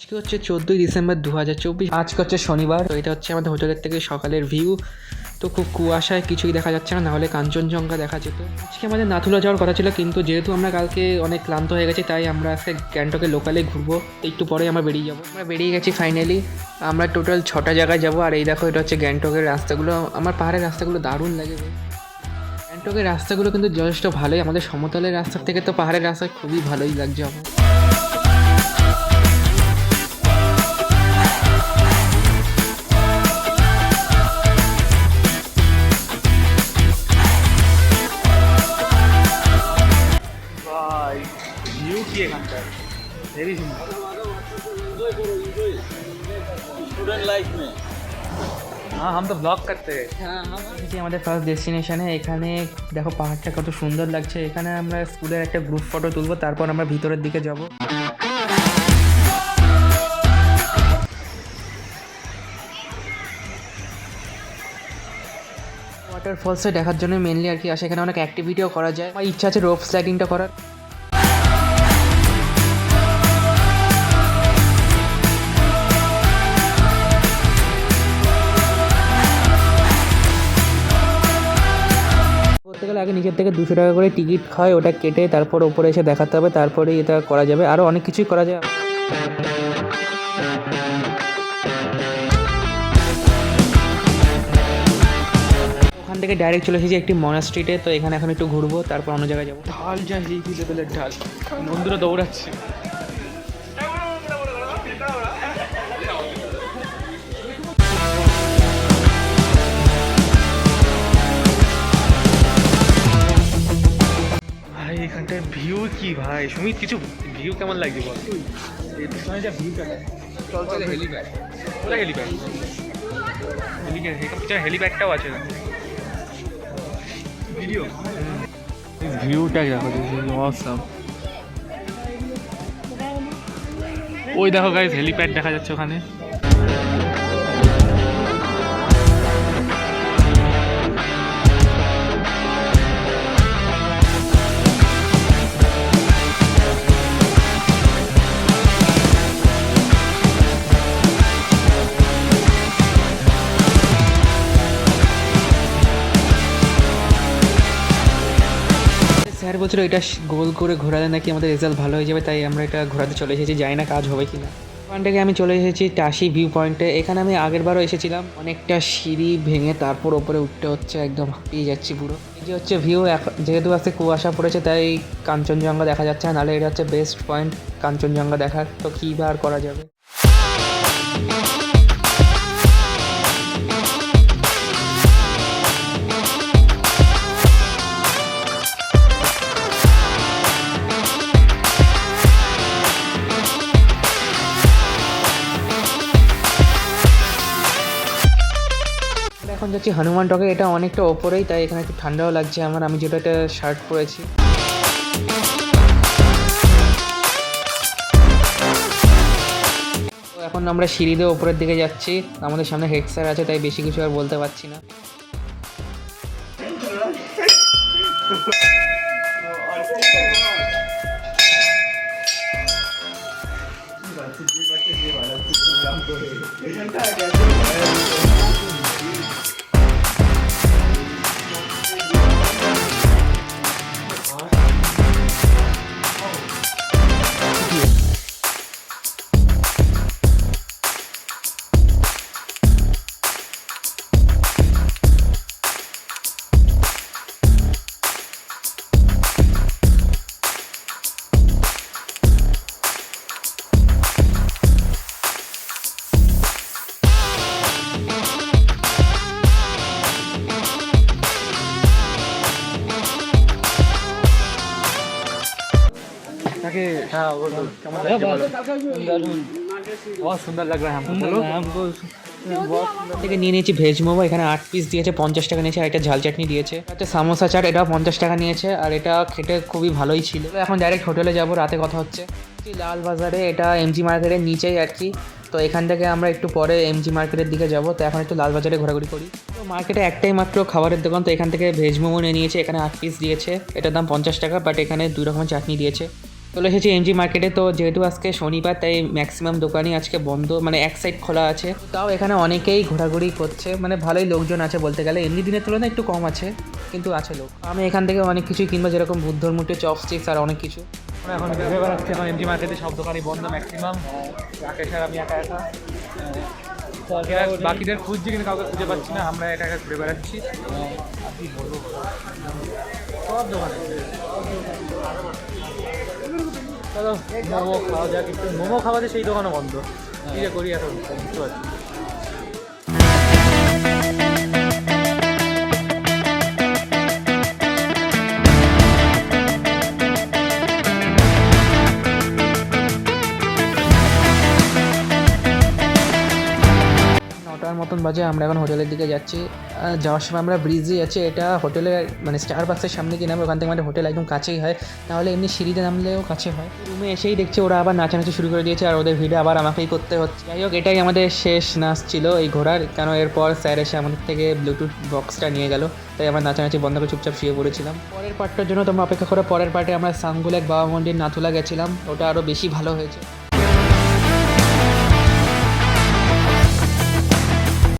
আজকে হচ্ছে 14ই ডিসেম্বর 2024। আজকে হচ্ছে শনিবার। তো এটা হচ্ছে আমাদের হোটেলের থেকে সকালের ভিউ। তো খুব কুয়াশায় কিছুই দেখা যাচ্ছে না, নাহলে কাঞ্চনজঙ্ঘা দেখা যেত। আজকে আমাদের নাথুলা যাওয়ার কথা ছিল, কিন্তু যেহেতু আমরা কালকে অনেক ক্লান্ত হয়ে গেছি, তাই আমরা আজকে গ্যাংটকে লোকালে ঘুরবো। একটু পরে আমরা বেরিয়ে যাবো। আমরা বেরিয়ে গেছি ফাইনালি। আমরা টোটাল 6টা জায়গায় যাবো। আর এই দেখো, এটা হচ্ছে গ্যাংটকের রাস্তাগুলো। আমার পাহাড়ের রাস্তাগুলো দারুণ লাগে। গ্যাংটকের রাস্তাগুলো কিন্তু যথেষ্ট ভালোই, আমাদের সমতলের রাস্তার থেকে তো পাহাড়ের রাস্তা খুবই ভালোই লাগছে আমার। भाई व्यू की एखानकार हेवी सुंदर स्टूडेंट लाइफ में। हाँ हम तो ब्लॉग करते हैं। এসেছি আমাদের ফার্স্ট ডেস্টিনেশনে। এখানে দেখো পাহাড়টা কত সুন্দর লাগছে। এখানে আমরা স্কুলের একটা গ্রুপ ফটো তুলবো, তারপর আমরা ভিতরের দিকে যাব। ওয়াটারফলসে দেখার জন্য মেনলি আর কি আসে। এখানে অনেক অ্যাক্টিভিটিও করা যায়। আমার ইচ্ছা আছে রোপ স্লাইডিংটা করার। করতে গেলে আগে নিজের থেকে 200 টাকা করে টিকিট হয়, ওটা কেটে তারপর ওপরে এসে দেখাতে হবে, তারপরেই এটা করা যাবে। আরও অনেক কিছুই করা যায়। ওখান থেকে ডাইরেক্ট চলে এসেছি একটি মনাস্ট্রিটে। তো এখানে এখন একটু ঘুরবো, তারপর অন্য জায়গায় যাবো। ঢাল যা হেভি লেভেলের ঢাল, বন্ধুরা দৌড়াচ্ছে। ভাই এখানটার ভিউ কি ভাই সুমিত, কিছু ভিউ কেমন লাগছে বল তুই? এখানে যা ভিউটা চল চল হেলিপ্যাড, কোথায় হেলিপ্যাড? হেলিপ্যাডটাও আছে ভিডিও। ভিউটা দেখো, অসাম। ওই দেখো গাইস, হেলিপ্যাড দেখা যাচ্ছে ওখানে। স্যার বলছিল এটা গোল করে ঘোরালে নাকি আমাদের রেজাল্ট ভালো হয়ে যাবে, তাই আমরা এটা ঘোরাতে চলে এসেছি। জানি না কাজ হবে কি না। ওখান থেকে আমি চলে এসেছি টাশি ভিউ পয়েন্টে। এখানে আমি আগেরবারও এসেছিলাম। অনেকটা সিঁড়ি ভেঙে তারপর ওপরে উঠতে হচ্ছে, একদম হাঁপিয়ে যাচ্ছি পুরো। এই যে হচ্ছে ভিউ। যেহেতু আজকে কুয়াশা পড়েছে, তাই কাঞ্চনজঙ্ঘা দেখা যাচ্ছে না, নাহলে এটা হচ্ছে বেস্ট পয়েন্ট কাঞ্চনজঙ্ঘা দেখার। তো কী বার করা যাবে। এখন যাচ্ছি হনুমান টকে। এটা অনেকটা ওপরেই, তাই এখানে একটু ঠান্ডাও লাগছে আমার। আমি যেটা একটা শার্ট পরেছি। তো এখন আমরা সিঁড়ি দিয়ে ওপরের দিকে যাচ্ছি। আমাদের সামনে হেড স্যার আছে, তাই বেশি কিছু আর বলতে পারছি না। हाँ वो केमन बहुत सुंदर लग रहा है हमको। থেকে নিয়ে নিয়েছি ভেজ মোমো। এখানে 8 পিস দিয়েছে, 50 টাকা নিয়েছে। আর একটা ঝাল চাটনি দিয়েছে। একটা সামোসা চাট, এটাও 50 টাকা নিয়েছে। আর এটা খেতে খুবই ভালোই ছিল। এখন ডাইরেক্ট হোটেলে যাব, রাতে কথা হচ্ছে। লাল বাজারে, এটা এমজি মার্কেটের নিচেই আর কি। তো এখান থেকে আমরা একটু পরে এমজি মার্কেটের দিকে যাব। তো এখন একটু লাল বাজারে ঘোরাঘুরি করি। তো মার্কেটে একটাই মাত্র খাবারের দোকান। তো এখান থেকে ভেজ মোমো নিয়ে নিয়েছে। এখানে 8 পিস দিয়েছে। এটার দাম 50 টাকা, বাট এখানে 2 রকমের চাটনি দিয়েছে। চলে এসেছি এমজি মার্কেটে। তো যেহেতু আজকে শনিবার তাই ম্যাক্সিমাম দোকানই আজকে বন্ধ, মানে এক সাইড খোলা আছে। তাও এখানে অনেকেই ঘোরাঘুরি করছে, মানে ভালোই লোকজন আছে বলতে গেলে। এমনি দিনের তুলনায় একটু কম আছে, কিন্তু আছে লোক। আমি এখান থেকে অনেক কিছুই কিনবো, যেরকম বুদ্ধর মুটে, চপস্টিক্স আর অনেক কিছু। আমরা এখন ঘুরে বেড়াচ্ছি। এখন এমজি মার্কেটে সব দোকানই বন্ধ ম্যাক্সিমাম। রাকেশ আর আমি একা একা, বাকিদের খুঁজছি কিন্তু কাউকে খুঁজে পাচ্ছি না। আমরা একা একা ঘুরে বেড়াচ্ছি। আর কি বলবো, সব দোকানে। চলো মোমো খাওয়া যাক, কিন্তু মোমো খাওয়াতে সেই দোকানও বন্ধ। কি যে করি এখন বুঝতে পারছি। নটার মতন বাজে, আমরা এখন হোটেলের দিকে যাচ্ছি। যাওয়ার সময় আমরা ব্রিজে যাচ্ছি, এটা হোটেলের মানে স্টার বাক্সের সামনে গিয়ে নামে, ওখান থেকে আমাদের হোটেল একদম কাছেই হয়। তাহলে এমনি সিঁড়িতে নামলেও কাছে হয়। রুমে এসেই দেখছি ওরা আবার নাচানাচি শুরু করে দিয়েছে, আর ওদের ভিডিও আবার আমাকেই করতে হচ্ছে। যাই হোক, এটাই আমাদের শেষ নাচ ছিল এই ঘোরার, কেন এরপর স্যার এসে আমাদের থেকে ব্লুটুথ বক্সটা নিয়ে গেল। তাই আমরা নাচানাচি বন্ধ করে চুপচাপ শুয়ে পড়েছিলাম। পরের পার্টটার জন্য তোমরা অপেক্ষা করো। পরের পার্টে আমরা সাঙ্গুলেক বাবা মন্দির নাথুলা গেছিলাম, ওটা আরও বেশি ভালো হয়েছে।